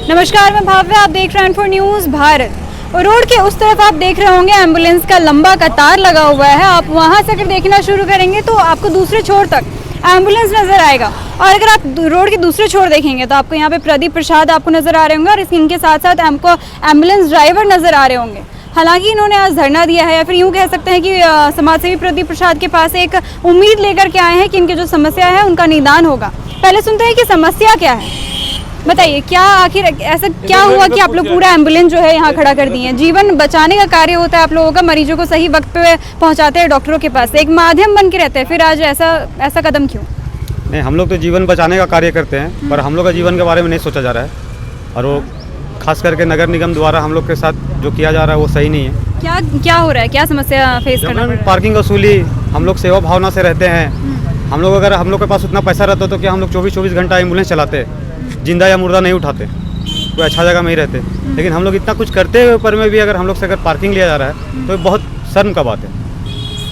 नमस्कार, मैं भाव्या, आप देख रहे हैं इन्फो न्यूज़ भारत। और रोड के उस तरफ आप देख रहे होंगे एम्बुलेंस का लंबा कतार लगा हुआ है। आप वहां से अगर देखना शुरू करेंगे तो आपको दूसरे छोर तक एम्बुलेंस नजर आएगा। और अगर आप रोड के दूसरे छोर देखेंगे तो आपको यहाँ पे प्रदीप प्रसाद आपको नजर आ रहे होंगे और इनके साथ साथ आपको एम्बुलेंस ड्राइवर नजर आ रहे होंगे। हालांकि इन्होंने आज धरना दिया है, या फिर यूँ कह सकते हैं कि समाजसेवी प्रदीप प्रसाद के पास एक उम्मीद लेकर के आए हैं कि इनकी जो समस्या है उनका निदान होगा। पहले सुनते हैं कि समस्या क्या है। बताइए, क्या आखिर ऐसा क्या हुआ कि आप लोग पूरा एम्बुलेंस जो है यहाँ खड़ा कर दिए हैं? जीवन बचाने का कार्य होता है आप लोगों का, मरीजों को सही वक्त पे पहुँचाते हैं डॉक्टरों के पास, एक माध्यम बन के रहते हैं, फिर आज ऐसा कदम क्यों? नहीं, हम लोग तो जीवन बचाने का कार्य करते हैं, पर हम लोग का जीवन के बारे में नहीं सोचा जा रहा है। और वो खास करके नगर निगम द्वारा हम लोग के साथ जो किया जा रहा है वो सही नहीं है। क्या हो रहा है, क्या समस्या फेस करना पड़ रहा है? पार्किंग वसूली, हम लोग सेवा भावना से रहते हैं। हम लोग अगर हम लोग के पास उतना पैसा रहता तो क्या हम लोग 24-24 घंटा एम्बुलेंस चलाते, जिंदा या मुर्दा नहीं उठाते, कोई अच्छा जगह में ही रहते। लेकिन हम लोग इतना कुछ करते हुए पर में भी अगर हम लोग से अगर पार्किंग लिया जा रहा है तो बहुत शर्म का बात है।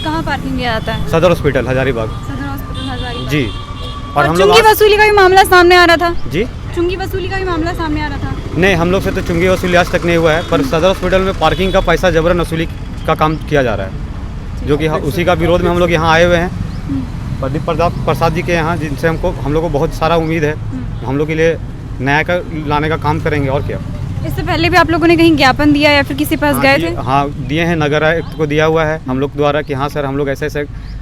कहाँ पार्किंग लिया जाता है? सदर हॉस्पिटल हजारीबाग। सदर हॉस्पिटल हजारीबाग जी। और हम लोग चुंगी वसूली का भी मामला सामने आ रहा था। जी, चुंगी वसूली का भी मामला सामने आ रहा था। नहीं, हम लोग से तो चुंगी वसूली आज तक नहीं हुआ है, पर सदर हॉस्पिटल में पार्किंग का पैसा जबरन वसूली का काम किया जा रहा है, जो कि उसी का विरोध में हम लोग यहाँ आए हुए हैं प्रदीप प्रसाद जी के यहाँ, जिनसे हम लोग को बहुत सारा उम्मीद है। हम लोग के लिए न्याय का लाने का काम करेंगे। और क्या, इससे पहले भी आप लोगों ने कहीं ज्ञापन दिया या फिर किसी पास गए थे? हाँ, दिए हैं, नगर आयुक्त को दिया हुआ है हम लोग द्वारा कि हाँ सर, हम लोग ऐसे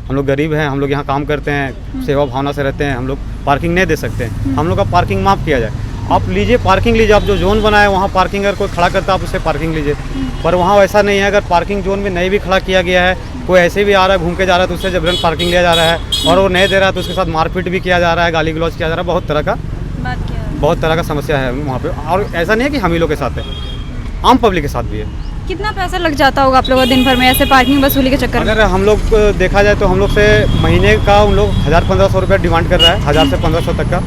हम लोग गरीब हैं, हम लोग यहाँ काम करते हैं, सेवा भावना से रहते हैं, हम लोग पार्किंग नहीं दे सकते हैं, हम लोग का पार्किंग माफ़ किया जाए। आप लीजिए, पार्किंग लीजिए, आप जो जोन बनाए वहाँ पार्किंग अगर कोई खड़ा करता है आप उससे पार्किंग लीजिए, पर वहाँ वैसा नहीं है। अगर पार्किंग जोन में नहीं भी खड़ा किया गया है, कोई ऐसे भी आ रहा है, घूम के जा रहा है, तो उससे जबरन पार्किंग लिया जा रहा है, और वो नहीं दे रहा है तो उसके साथ मारपीट भी किया जा रहा है, गाली गलौज किया जा रहा है, बहुत तरह का समस्या है वहाँ पे। और ऐसा नहीं है कि हम ही लोग के साथ है, आम पब्लिक के साथ भी है। कितना पैसा लग जाता होगा आप लोगों का दिन भर में ऐसे पार्किंग वसूली के चक्कर में? अगर हम लोग देखा जाए तो हम लोग से महीने का उन लोग 1000-1500 रुपया डिमांड कर रहा है, 1000 से 1500 तक का।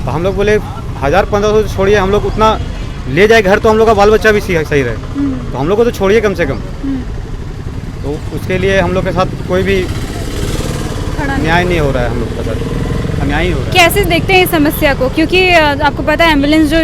तो हम लोग बोले 1000-1500 छोड़िए, हम लोग उतना ले जाए घर तो हम लोग का बाल बच्चा भी सही रहे, तो हम लोग को तो छोड़िए कम से कम। तो उसके लिए हम लोग के साथ कोई भी न्याय नहीं हो रहा है, हम लोग के साथ अन्याय ही हो रहा है। कैसे देखते हैं इस समस्या को? क्योंकि आपको पता है एम्बुलेंस जो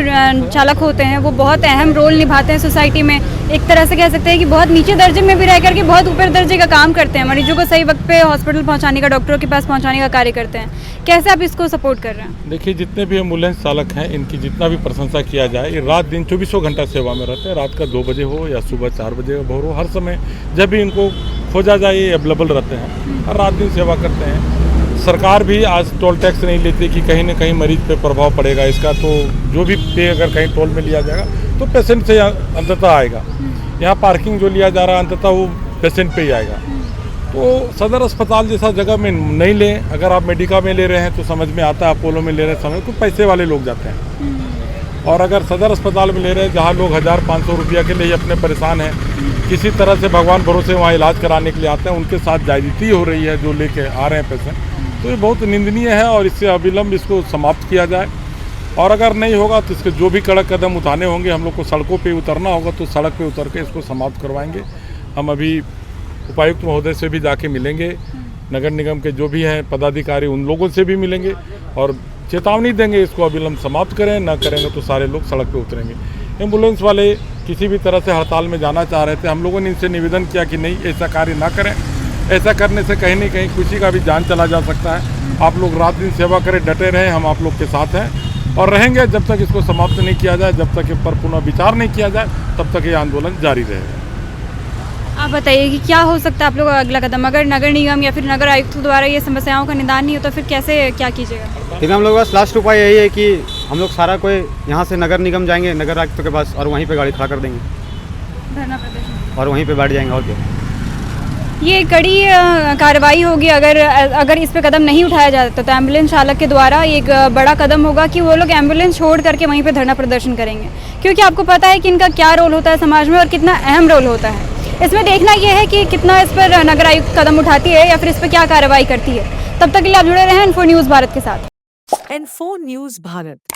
चालक होते हैं वो बहुत अहम रोल निभाते हैं सोसाइटी में। एक तरह से कह सकते हैं कि बहुत नीचे दर्जे में भी रह करके बहुत ऊपर दर्जे का काम करते हैं, मरीजों को सही वक्त पे हॉस्पिटल पहुंचाने का, डॉक्टरों के पास पहुंचाने का कार्य करते हैं। कैसे आप इसको सपोर्ट कर रहे हैं? देखिए, जितने भी एम्बुलेंस चालक हैं इनकी जितना भी प्रशंसा किया जाए, ये रात दिन 24 घंटा सेवा में रहते हैं। रात का 2 बजे हो या सुबह 4 बजे का भोर हो, हर समय जब भी इनको खोजा जाए ये अवेलेबल रहते हैं, हर रात दिन सेवा करते हैं। सरकार भी आज टोल टैक्स नहीं लेती कि कहीं ना कहीं मरीज पे प्रभाव पड़ेगा इसका, तो जो भी पे अगर कहीं टोल में लिया जाएगा तो पेशेंट से अंततः आएगा। यहाँ पार्किंग जो लिया जा रहा है अंततः वो पेशेंट पे ही आएगा। तो सदर अस्पताल जैसा जगह में नहीं लें। अगर आप मेडिका में ले रहे हैं तो समझ में आता है, अपोलो में ले रहे हैं समझ, तो पैसे वाले लोग जाते हैं। और अगर सदर अस्पताल में ले रहे हैं जहाँ लोग 1000-500 रुपया के लिए अपने परेशान हैं, किसी तरह से भगवान भरोसे वहाँ इलाज कराने के लिए आते हैं, उनके साथ ज्यादती हो रही है जो लेके आ रहे हैं पेशेंट, तो ये बहुत निंदनीय है। और इससे अविलंब इसको समाप्त किया जाए। और अगर नहीं होगा तो इसके जो भी कड़क कदम उठाने होंगे, हम लोग को सड़कों पे उतरना होगा तो सड़क पे उतर के इसको समाप्त करवाएंगे। हम अभी उपायुक्त महोदय से भी जाके मिलेंगे, नगर निगम के जो भी हैं पदाधिकारी उन लोगों से भी मिलेंगे और चेतावनी देंगे इसको अविलंब समाप्त करें, न करेंगे तो सारे लोग सड़क पे उतरेंगे। एम्बुलेंस वाले किसी भी तरह से हड़ताल में जाना चाह रहे थे, हम लोगों ने इनसे निवेदन किया कि नहीं, ऐसा कार्य ना करें। ऐसा करने से कहीं न कहीं किसी का भी जान चला जा सकता है। आप लोग रात दिन सेवा करें, डटे रहें, हम आप लोग के साथ हैं और रहेंगे जब तक इसको समाप्त नहीं किया जाए, जब तक इस पर पुनः विचार नहीं किया जाए, तब तक ये आंदोलन जारी रहेगा। आप बताइए कि क्या हो सकता है आप लोग का अगला कदम? अगर नगर निगम या फिर नगर आयुक्त द्वारा ये समस्याओं का निदान नहीं हो तो फिर क्या कीजिएगा? फिर हम लोग का लास्ट उपाय यही है कि हम लोग सारा कोई यहाँ से नगर निगम जाएंगे, नगर आयुक्त के पास, और वहीं पे गाड़ी खड़ा कर देंगे, धरना प्रदर्शन, और वहीं पे बैठ जाएंगे। और क्या, ये कड़ी कार्रवाई होगी अगर इस पे कदम नहीं उठाया जाता तो एम्बुलेंस चालक के द्वारा एक बड़ा कदम होगा कि वो लोग एम्बुलेंस छोड़ करके वहीं पे धरना प्रदर्शन करेंगे। क्योंकि आपको पता है कि इनका क्या रोल होता है समाज में और कितना अहम रोल होता है। इसमें देखना यह है कि कितना इस पर नगर आयुक्त कदम उठाती है या फिर इस पर क्या कार्रवाई करती है। तब तक के लिए आप जुड़े रहें इन्फो न्यूज़ भारत के साथ। Info news Bharat.